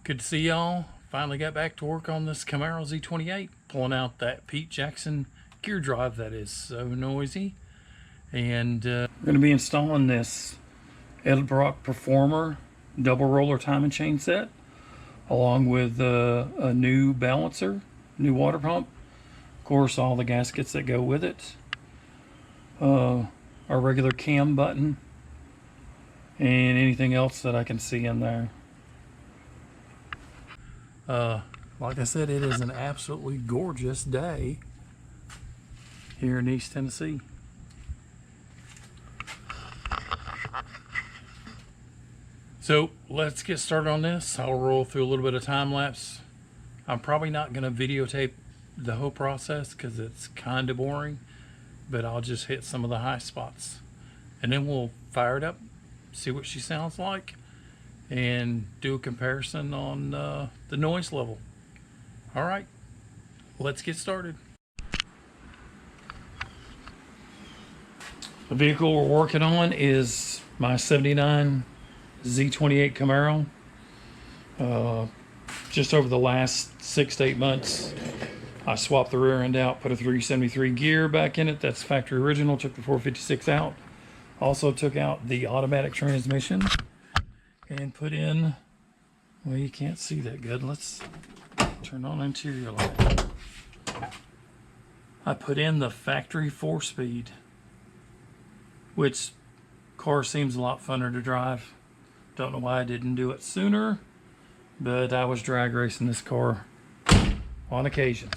Good to see y'all. Finally got back to work on this Camaro Z28, pulling out that Pete Jackson gear drive that is so noisy. And we're going to be installing this Edelbrock Performer double roller timing chain set, along with a new balancer, new water pump, of course all the gaskets that go with it, our regular cam button, and anything else that I can see in there. Like I said, it is an absolutely gorgeous day here in East Tennessee. So let's get started on this. I'll roll through a little bit of time lapse. I'm probably not going to videotape the whole process because it's kind of boring, but I'll just hit some of the high spots and then we'll fire it up, see what she sounds like, and do a comparison on the noise level. All right, let's get started. The vehicle we're working on is my 79 Z28 Camaro. Just over the last 6 to 8 months, I swapped the rear end out, put a 373 gear back in it. That's factory original. Took the 456 out. Also took out the automatic transmission and put in, well, you can't see that good. Let's turn on interior light. I put in the factory 4-speed, which car seems a lot funner to drive. Don't know why I didn't do it sooner, but I was drag racing this car on occasions.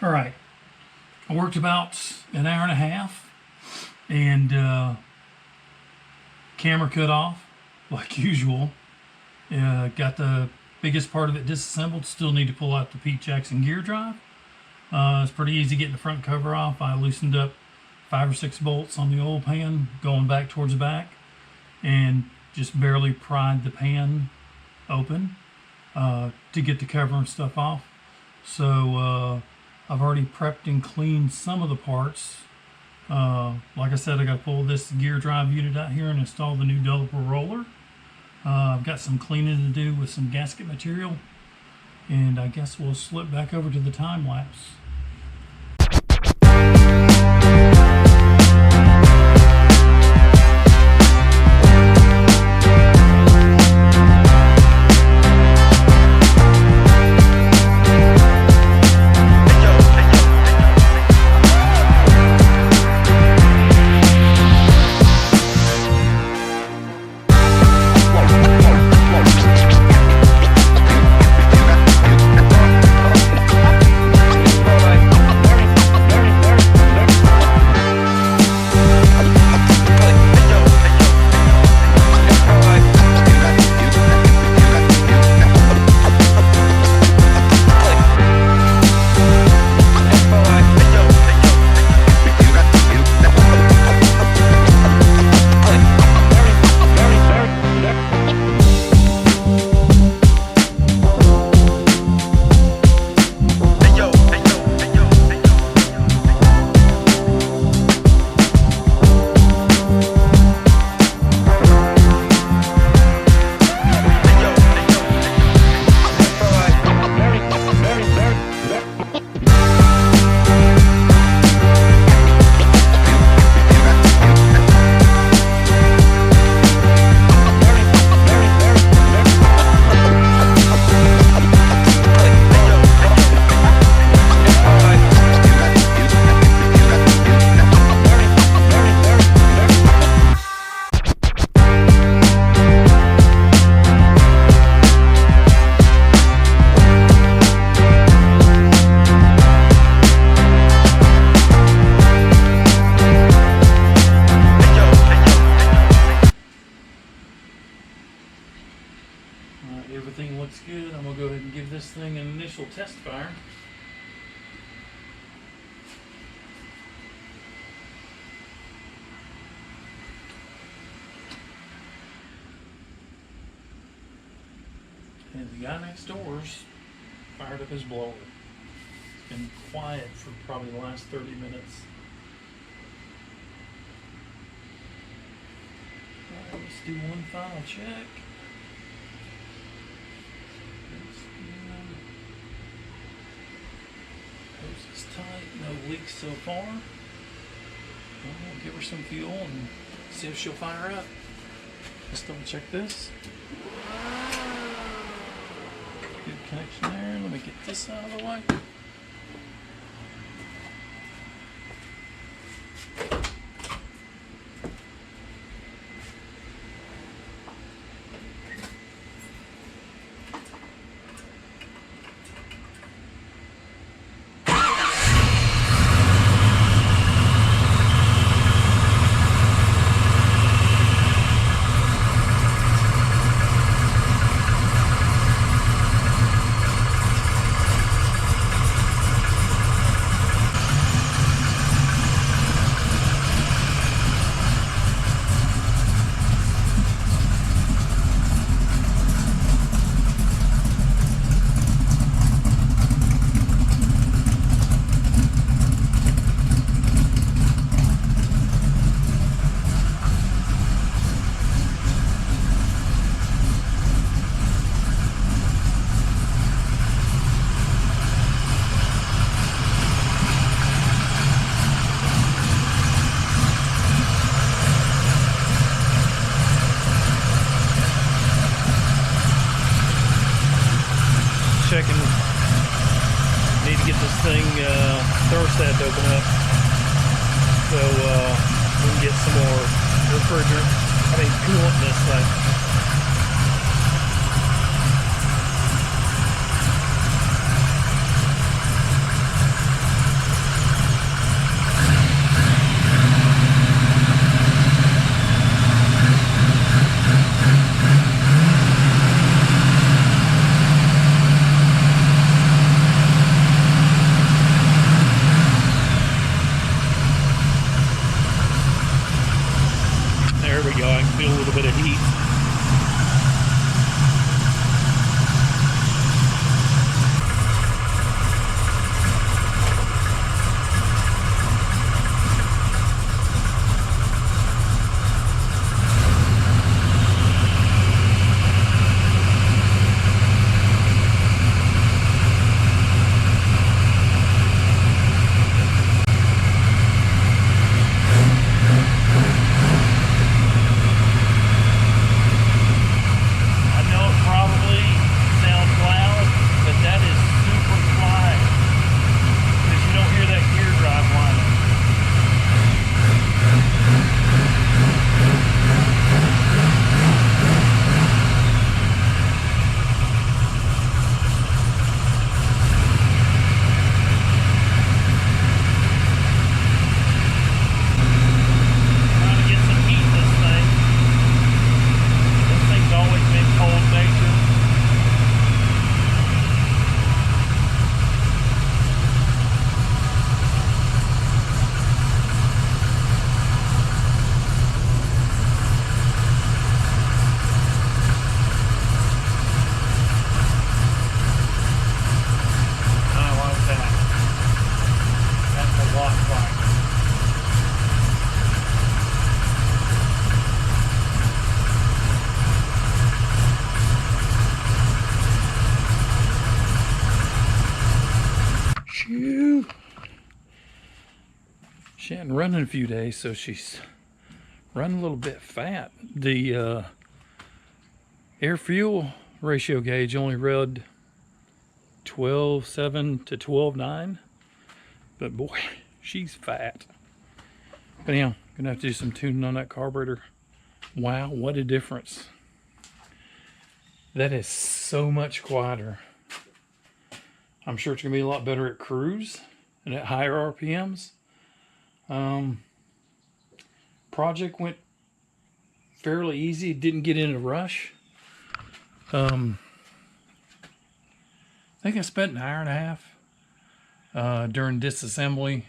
All right, I worked about an hour and a half and camera cut off like usual. Got the biggest part of it disassembled. Still need to pull out the Pete Jackson gear drive. It's pretty easy getting the front cover off. I loosened up 5 or 6 bolts on the oil pan going back towards the back and just barely pried the pan open to get the cover and stuff off. So I've already prepped and cleaned some of the parts. Like I said, I got to pull this gear drive unit out here and install the new double roller. I've got some cleaning to do with some gasket material, and I guess we'll slip back over to the time lapse. The guy next door's fired up his blower. It's been quiet for probably the last 30 minutes. Alright, let's do one final check. Hose is tight, no leaks so far. We'll give her some fuel and see if she'll fire up. Let's double check this. Good connection there. Let me get this out of the way. Checking, need to get this thing thermostat to open up so we can get some more coolant in this thing. There we go, I can feel a little bit of heat. She hadn't run in a few days, so she's running a little bit fat. The air-fuel ratio gauge only read 12.7 to 12.9, but boy, she's fat. But anyhow, gonna have to do some tuning on that carburetor. Wow, what a difference. That is so much quieter. I'm sure it's gonna be a lot better at cruise and at higher RPMs. Project went fairly easy. Didn't get in a rush. I think I spent an hour and a half during disassembly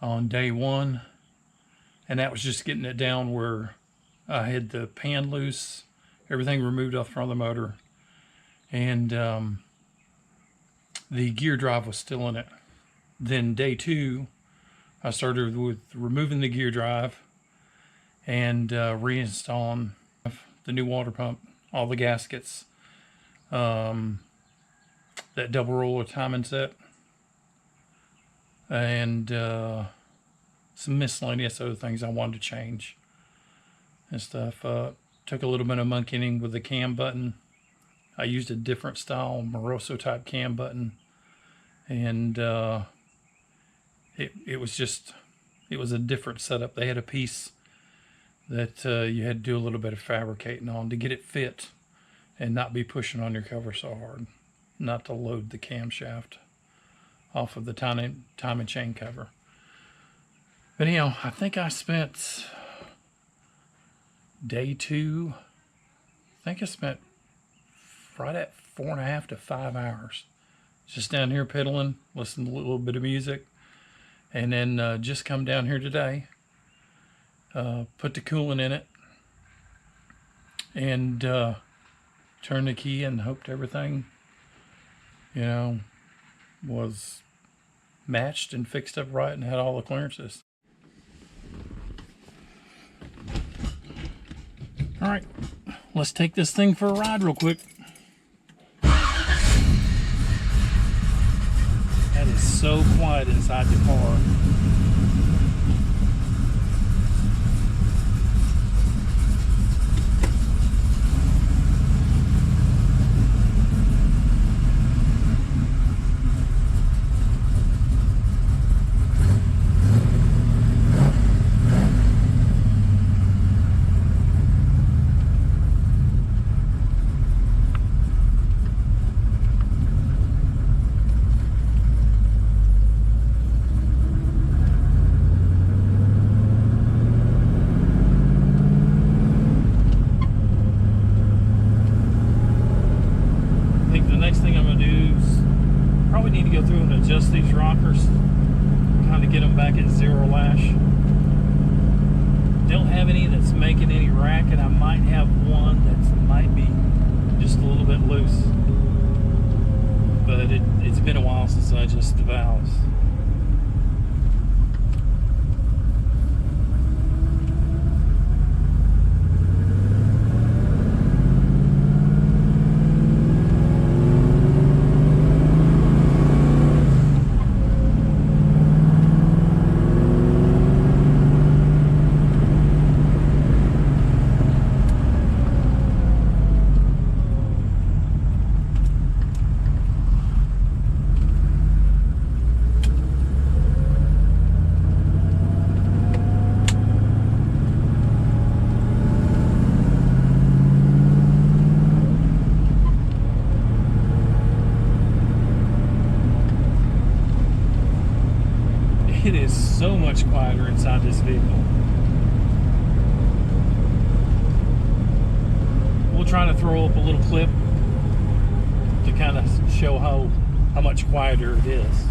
on day one, and that was just getting it down where I had the pan loose, everything removed off the front of the motor, and the gear drive was still in it. Then day 2, I started with removing the gear drive and reinstalling the new water pump, all the gaskets, that double roller timing set, and some miscellaneous other things I wanted to change and stuff. Took a little bit of monkeying with the cam button. I used a different style Moroso type cam button, and it was a different setup. They had a piece that you had to do a little bit of fabricating on to get it fit and not be pushing on your cover so hard, not to load the camshaft off of the timing chain cover. But anyhow, I think I spent day 2, I spent right at 4.5 to 5 hours just down here piddling, listening to a little bit of music, and then just come down here today, put the coolant in it, and turn the key and hoped everything, was matched and fixed up right and had all the clearances. All right, let's take this thing for a ride real quick. That is so quiet inside the car. Need to go through and adjust these rockers, kind of get them back at 0 lash. Don't have any that's making any racket. I might have one that might be just a little bit loose, but it's been a while since I adjusted the valves. It is so much quieter inside this vehicle. We'll try to throw up a little clip to kind of show how much quieter it is.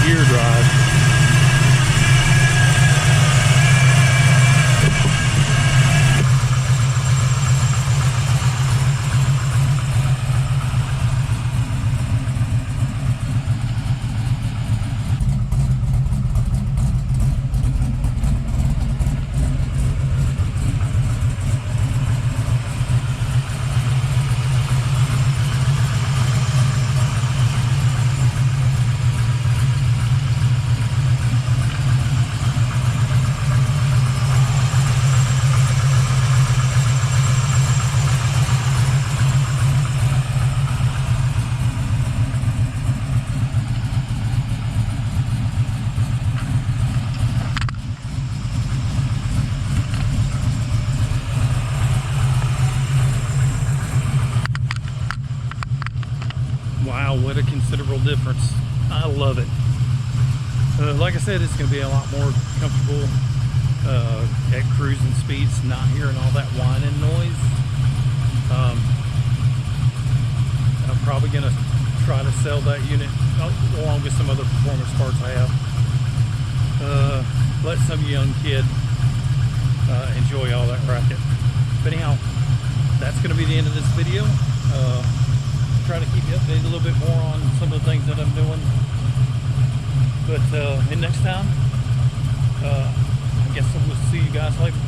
gear drive. Wow, what a considerable difference. I love it. Like I said, it's going to be a lot more comfortable at cruising speeds, not hearing all that whining noise. I'm probably going to try to sell that unit along with some other performance parts I have. Let some young kid enjoy all that racket. But anyhow, that's going to be the end of this video. Try to keep you updated a little bit more on some of the things that I'm doing. But and next time, I guess we'll see you guys later.